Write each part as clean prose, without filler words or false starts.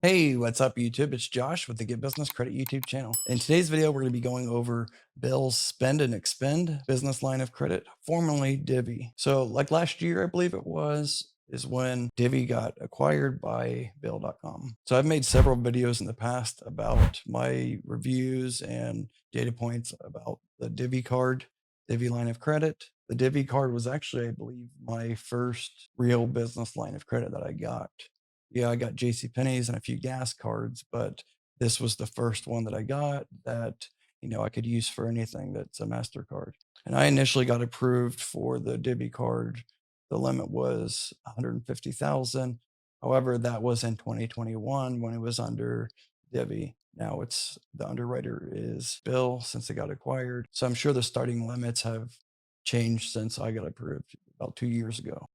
Hey, what's up, YouTube? It's Josh with the Get Business Credit YouTube channel. In today's video, we're going to be going over Bill's Spend and Expend business line of credit, formerly Divvy. So, like last year, I believe it was, is when Divvy got acquired by Bill.com. So, I've made several videos in the past about my reviews and data points about the Divvy card, Divvy line of credit. The Divvy card was actually, I believe, my first real business line of credit that I got. Yeah, I got JCPenney's and a few gas cards, but this was the first one that I got that, I could use for anything that's a MasterCard. And I initially got approved for the Divvy card. The limit was 150,000. However, that was in 2021 when it was under Divvy. Now it's the underwriter is Bill since it got acquired. So I'm sure the starting limits have changed since I got approved about 2 years ago.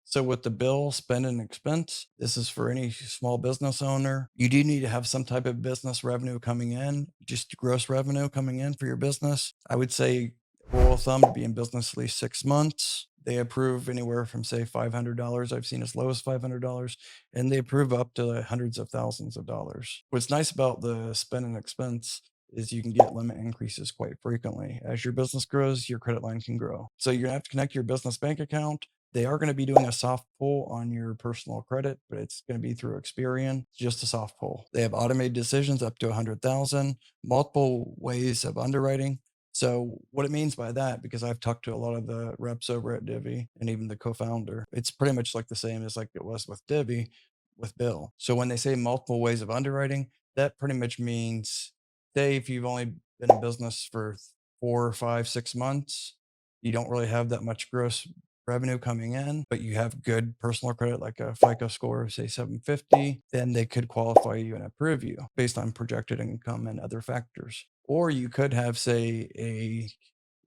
So with the bill, spend and expense, this is for any small business owner. You do need to have some type of business revenue coming in, just gross revenue coming in for your business. I would say rule of thumb to be in business at least 6 months. They approve anywhere from say $500. I've seen as low as $500, and they approve up to hundreds of thousands of dollars. What's nice about the spend and expense is you can get limit increases quite frequently. As your business grows, your credit line can grow. So you're gonna have to connect your business bank account. They are going to be doing a soft pull on your personal credit, but it's going to be through Experian, just a soft pull. They have automated decisions up to 100,000, multiple ways of underwriting. So what it means by that, because I've talked to a lot of the reps over at Divvy and even the co-founder, it's pretty much like the same as like it was with Divvy with Bill. So when they say multiple ways of underwriting, that pretty much means, say if you've only been in business for 4 or 5, 6 months, you don't really have that much gross revenue coming in, but you have good personal credit, like a FICO score of say 750, then they could qualify you and approve you based on projected income and other factors. Or you could have, say, a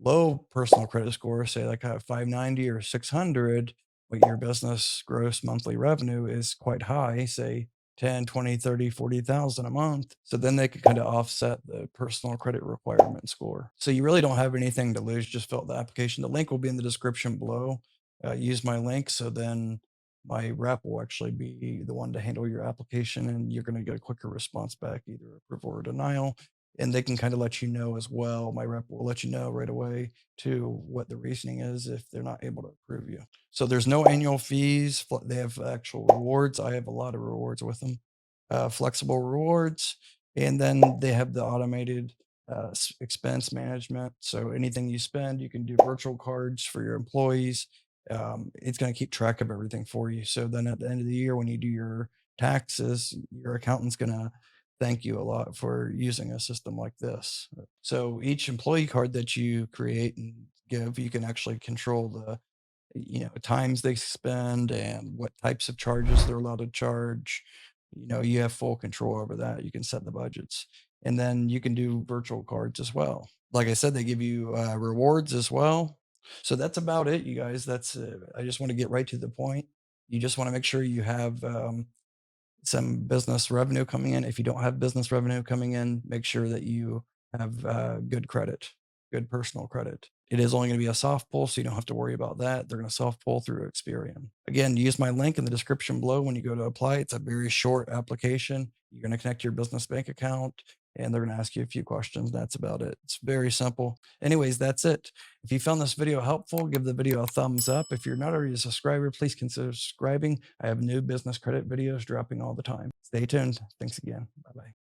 low personal credit score, say like a 590 or 600, but your business gross monthly revenue is quite high, say 10, 20, 30, 40,000 a month. So then they could kind of offset the personal credit requirement score. So you really don't have anything to lose. Just fill out the application. The link will be in the description below. Use my link. So then my rep will actually be the one to handle your application and you're going to get a quicker response back, either approval or denial. And they can kind of let you know as well. My rep will let you know right away to what the reasoning is if they're not able to approve you. So there's no annual fees. They have actual rewards. I have a lot of rewards with them, flexible rewards. And then they have the automated expense management. So anything you spend, you can do virtual cards for your employees. It's going to keep track of everything for you. So then at the end of the year, when you do your taxes, your accountant's going to thank you a lot for using a system like this. So each employee card that you create and give, you can actually control the times they spend and what types of charges they're allowed to charge. You have full control over that. You can set the budgets, and then you can do virtual cards as well. Like I said, they give you rewards as well. So that's about it, you guys. That's I just want to get right to the point. You just want to make sure you have some business revenue coming in. If you don't have business revenue coming in, make sure that you have good credit, good personal credit. It is only going to be a soft pull, so you don't have to worry about that. They're going to soft pull through Experian. Again, use my link in the description below when you go to apply. It's a very short application. You're going to connect your business bank account and they're going to ask you a few questions. That's about it. It's very simple. Anyways, that's it. If you found this video helpful, give the video a thumbs up. If you're not already a subscriber, please consider subscribing. I have new business credit videos dropping all the time. Stay tuned. Thanks again. Bye bye.